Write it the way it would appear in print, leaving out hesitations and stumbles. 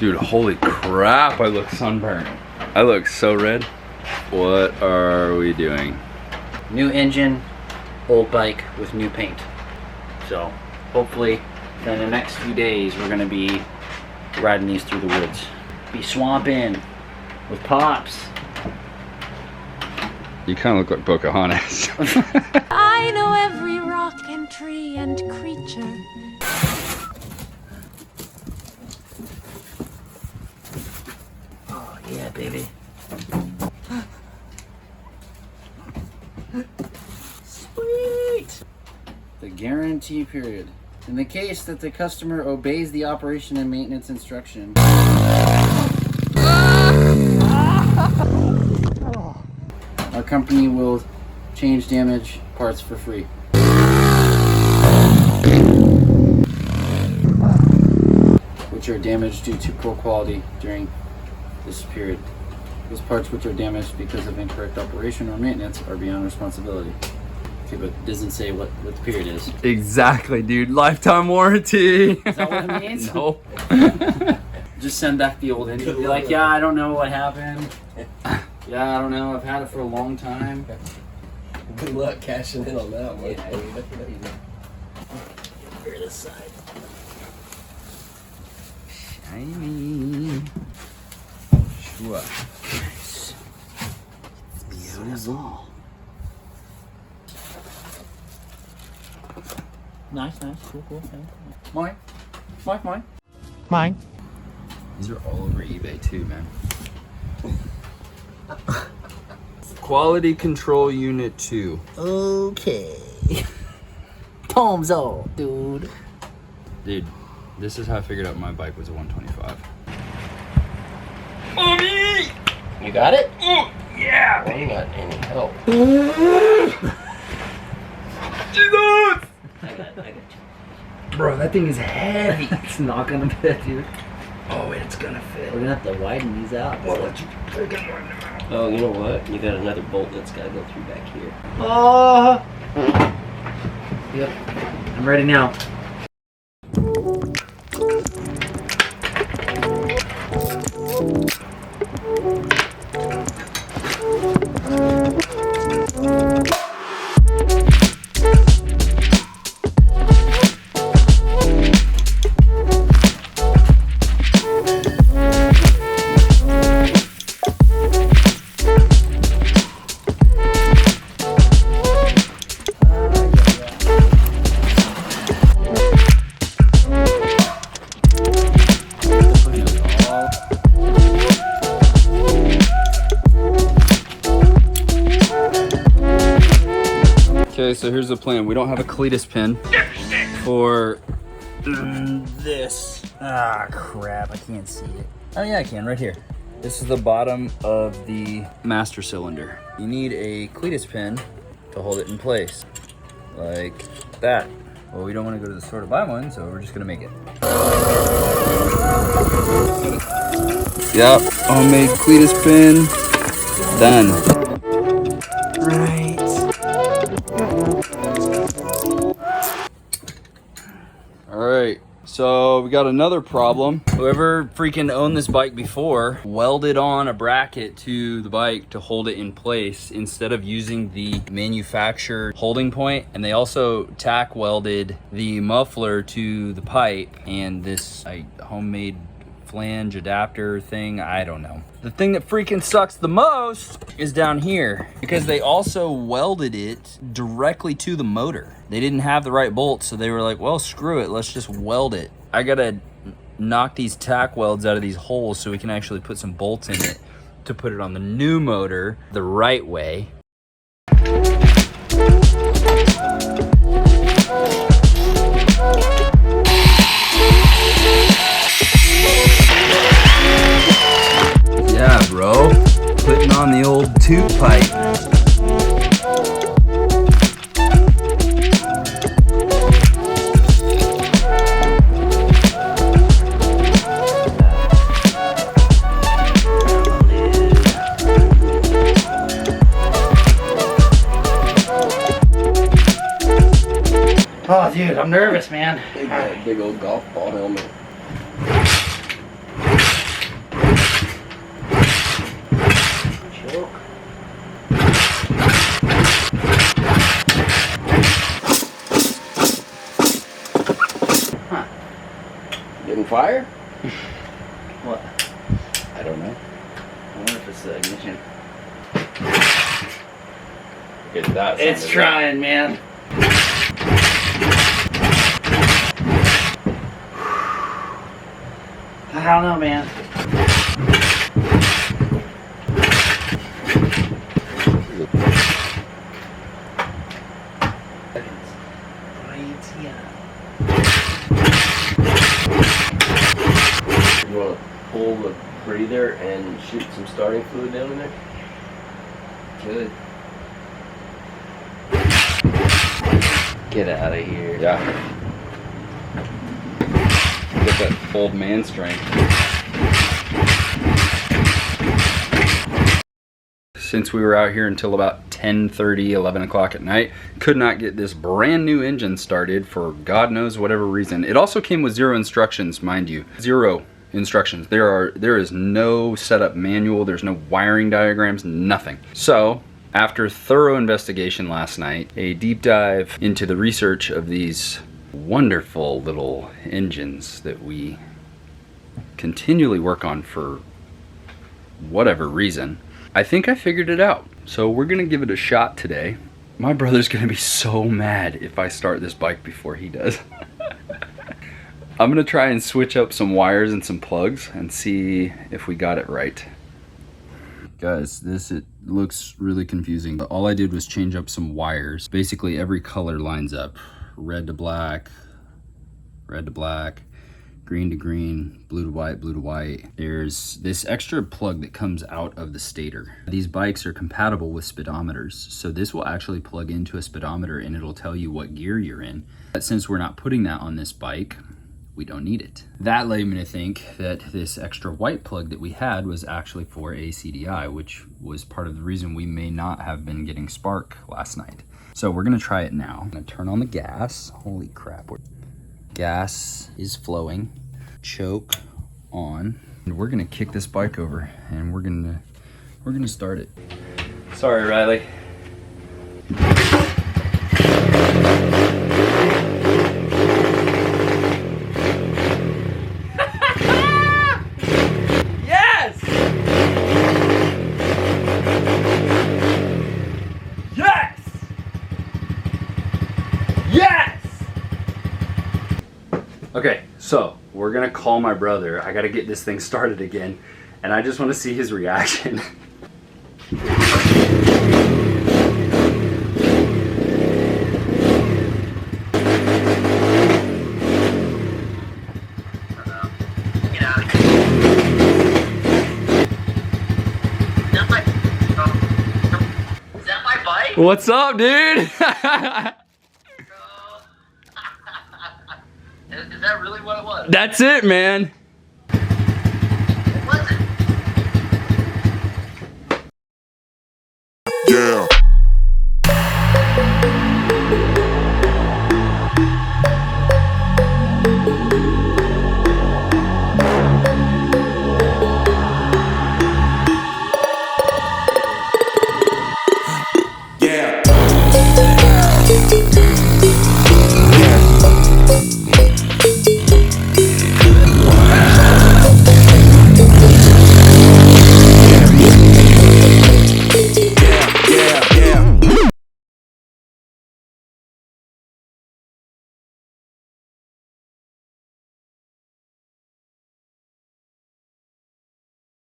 Dude, holy crap, I look sunburned. I look so red. What are we doing? New engine, old bike with new paint. So hopefully in the next few days we're gonna be riding these through the woods. Be swamping with Pops. You kind of look like Pocahontas. I know every rock and tree and creature. Oh yeah, baby. Sweet! The guarantee period. In the case that the customer obeys the operation and maintenance instruction, our company will change damaged parts for free. Which are damaged due to poor quality during this period. Those parts which are damaged because of incorrect operation or maintenance are beyond responsibility. Okay, but it doesn't say what the period is. Exactly, dude. Lifetime warranty. Is that what it means? No. Just send back the old engine. Be like, yeah, I don't know what happened. Yeah, I don't know. I've had it for a long time. Good luck cashing in on that one. Here, this side. Shiny. Sure. Nice. Beautiful. Nice, cool. Mine. These are all over eBay too, man. Quality Control Unit 2. Okay. Thumbs up, dude. Dude, this is how I figured out my bike was a 125. You got it? Yeah! I ain't got any help. Jesus! I got you. Bro, that thing is heavy. It's not gonna fit, dude. Oh, it's gonna fit. We're gonna have to widen these out. Oh, you know what? You got another bolt that's got to go through back here. Oh! Yep. I'm ready now. Okay, so here's the plan. We don't have a cletus pin for this. Ah, crap, I can't see it. Oh yeah, I can, right here. This is the bottom of the master cylinder. You need a cletus pin to hold it in place, like that. Well, we don't want to go to the store to buy one, so we're just gonna make it. Yep, homemade cletus pin, done. Right. Alright, so we got another problem. Whoever freaking owned this bike before welded on a bracket to the bike to hold it in place instead of using the manufacturer holding point. And they also tack welded the muffler to the pipe and this homemade flange adapter thing, I don't know. The thing that freaking sucks the most is down here because they also welded it directly to the motor. They didn't have the right bolts, so they were like, well, screw it, let's just weld it. I gotta knock these tack welds out of these holes so we can actually put some bolts in it to put it on the new motor the right way. Yeah, bro. Putting on the old tube pipe. Oh, dude, I'm nervous, man. Big old golf ball helmet. on fire? What? I don't know. I wonder if it's the ignition. Okay, that It's sounded trying, man. I don't know, man. You want to pull the breather and shoot some starting fluid down in there? Good. Get out of here. Yeah. Get that old man strength. Since we were out here until about 10:30, 11 o'clock at night, could not get this brand new engine started for God knows whatever reason. It also came with 0 instructions, mind you. 0 instructions. There is no setup manual, there's no wiring diagrams, nothing. So, after thorough investigation last night, a deep dive into the research of these wonderful little engines that we continually work on for whatever reason, I think I figured it out. So we're gonna give it a shot today. My brother's gonna be so mad if I start this bike before he does. I'm gonna try and switch up some wires and some plugs and see if we got it right. Guys, it looks really confusing, but all I did was change up some wires. Basically every color lines up. Red to black, green to green, blue to white, blue to white. There's this extra plug that comes out of the stator. These bikes are compatible with speedometers, so this will actually plug into a speedometer and it'll tell you what gear you're in. But since we're not putting that on this bike, we don't need it. That led me to think that this extra white plug that we had was actually for a CDI, which was part of the reason we may not have been getting spark last night. So we're gonna try it now. I'm gonna turn on the gas. Holy crap. Gas is flowing. Choke on. And we're gonna kick this bike over and we're gonna start it. Sorry, Riley. Okay, so we're gonna call my brother. I gotta get this thing started again, and I just wanna see his reaction. Is that my bike? What's up, dude? Is that really what it was? That's it, man.